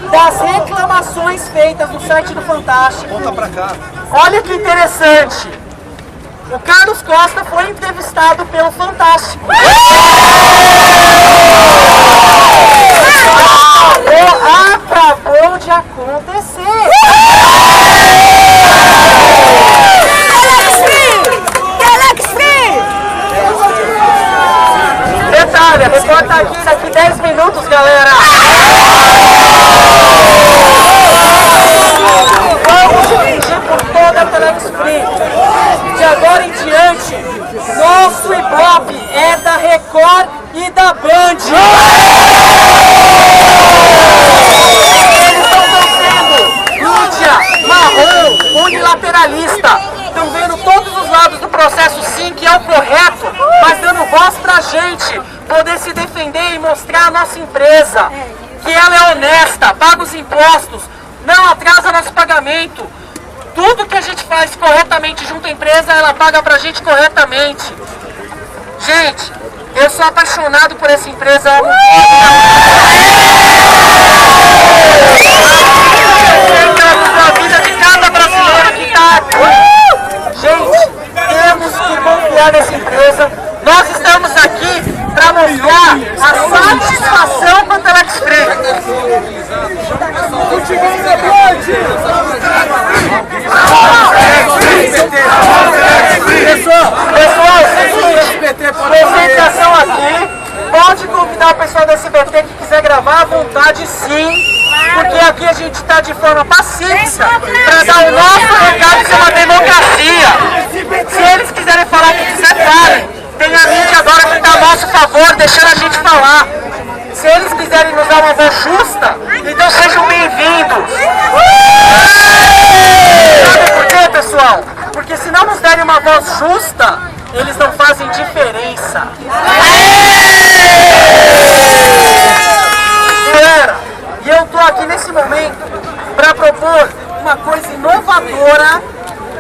das reclamações feitas no site do Fantástico. Volta pra cá. Olha que interessante. O Carlos Costa foi entrevistado pelo Fantástico. Acabou de acontecer. Detalhe, a Record tá aqui daqui 10 minutos, galera. Vamos dividir por toda a Telex Free. De agora em diante, nosso Ibope é da Record e da Band. Eles estão sendo mídia marrom, unilateralista. Estão vendo todos os lados do processo, sim, que é o correto, mas dando voz pra gente poder se defender e mostrar a nossa empresa, que ela é honesta, paga os impostos, não atrasa nosso pagamento. Tudo que a gente faz corretamente junto à empresa, ela paga pra gente corretamente. Gente, eu sou apaixonado por essa empresa. A vida de cada brasileiro que está aqui. Gente, temos que confiar nessa empresa. Nós estamos aqui para mostrar a satisfação com a Telex Free. Pessoal, concentração aqui. Pode convidar o pessoal da SBT que quiser gravar à vontade, sim. Porque aqui a gente está de forma pacífica para dar o nosso recado de uma democracia. Se eles quiserem falar o que quiser, falem. Tem a mídia agora que está a nosso favor, deixando a gente falar. Se eles quiserem nos dar uma voz justa, então sejam bem-vindos. Sabe por quê, pessoal? Porque se não nos derem uma voz justa, eles não fazem diferença. Galera, e eu estou aqui nesse momento para propor uma coisa inovadora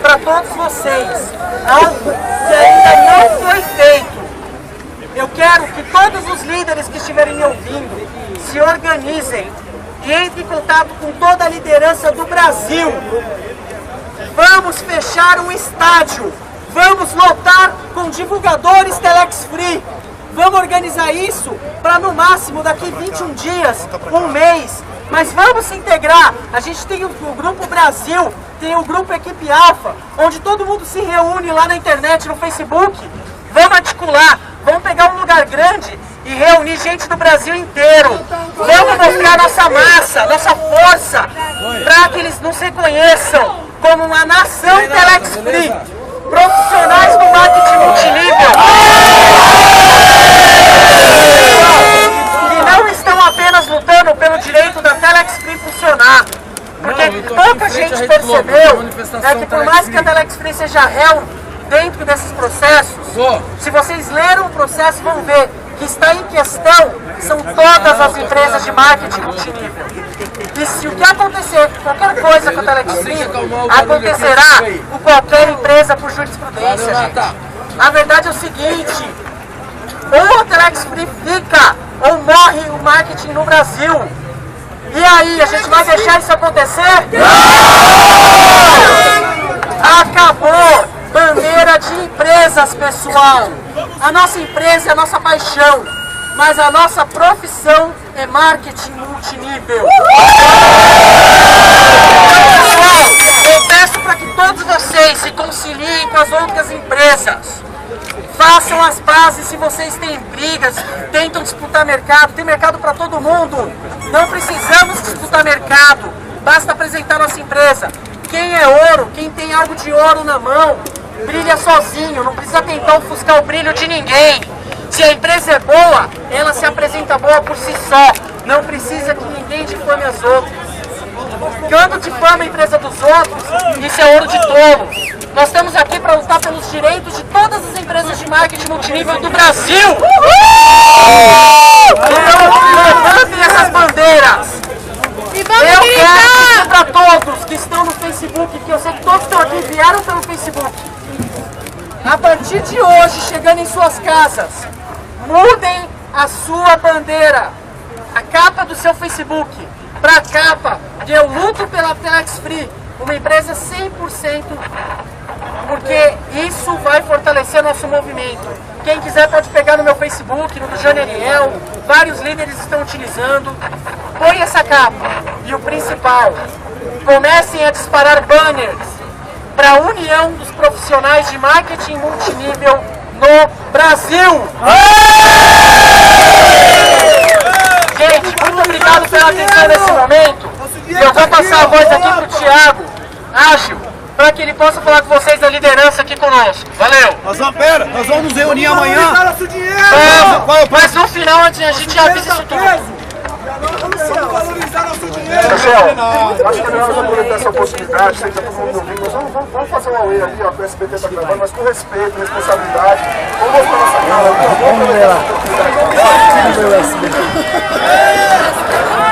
para todos vocês. Algo que ainda não foi feito. Eu quero que todos os líderes que estiverem me ouvindo se organizem e entrem em contato com toda a liderança do Brasil. Vamos fechar um estádio. Vamos lotar com divulgadores Telex Free. Vamos organizar isso para no máximo daqui 21 dias, um mês. Mas vamos se integrar. A gente tem o Grupo Brasil, tem o Grupo Equipe Alfa, onde todo mundo se reúne lá na internet, no Facebook. Vamos articular, vamos pegar um lugar grande e reunir gente do Brasil inteiro. Vamos mostrar nossa massa, nossa força, para que eles nos reconheçam como uma nação Telex Free. Profissionais do marketing multinível. Que não estão apenas lutando pelo direito da Telex Free funcionar. Porque pouca gente percebeu que por mais que a Telex Free seja réu dentro desses processos, se vocês leram o processo vão ver que está em questão são todas as empresas de marketing multinível. E se o que acontecer, qualquer coisa com a Telex Free, acontecerá com qualquer empresa por jurisprudência, gente. A verdade é o seguinte, ou a Telex Free fica, ou morre o marketing no Brasil. E aí, a gente vai deixar isso acontecer? Acabou! Bandeira de empresas, pessoal! A nossa empresa é a nossa paixão, mas a nossa profissão é marketing multinível. Pessoal, eu peço para que todos vocês se conciliem com as outras empresas. Façam as bases se vocês têm brigas, tentam disputar mercado, tem mercado para todo mundo. Não precisamos disputar mercado, basta apresentar nossa empresa. Quem é ouro, quem tem algo de ouro na mão, brilha sozinho, não precisa tentar ofuscar o brilho de ninguém. Se a empresa é boa, ela se apresenta boa por si só, não precisa que ninguém difame as outras. Quando difama a empresa dos outros, isso é ouro de tolo. Nós estamos aqui para lutar pelos direitos de todas as empresas de marketing multinível do Brasil. Então, levantem essas bandeiras. Eu quero para todos que estão no Facebook, que eu sei que todos estão aqui, vieram pelo Facebook. A partir de hoje, chegando em suas casas, mudem a sua bandeira, a capa do seu Facebook. para a capa de Eu Luto pela Telex Free, uma empresa 100%, porque isso vai fortalecer nosso movimento. Quem quiser pode pegar no meu Facebook, no do Jânio Ariel, vários líderes estão utilizando. Põe essa capa. E o principal, comecem a disparar banners para a união dos profissionais de marketing multinível no Brasil. Gente, muito obrigado pela atenção nesse momento. E eu vou passar a voz aqui para o Thiago Ágil, para que ele possa falar com vocês da liderança aqui conosco. Valeu! Nós vamos nos reunir amanhã. Mas no final a gente já avisa isso tudo. Vamos valorizar nosso dinheiro. Pessoal, acho que é melhor nós aproveitar essa oportunidade, sei que tá todo mundo ouvindo, mas vamos fazer uma whey ali, ó, que o SBT tá gravando, mas com respeito, responsabilidade. Vamos mostrar nossa cara ali, ó, vamos aproveitar essa oportunidade.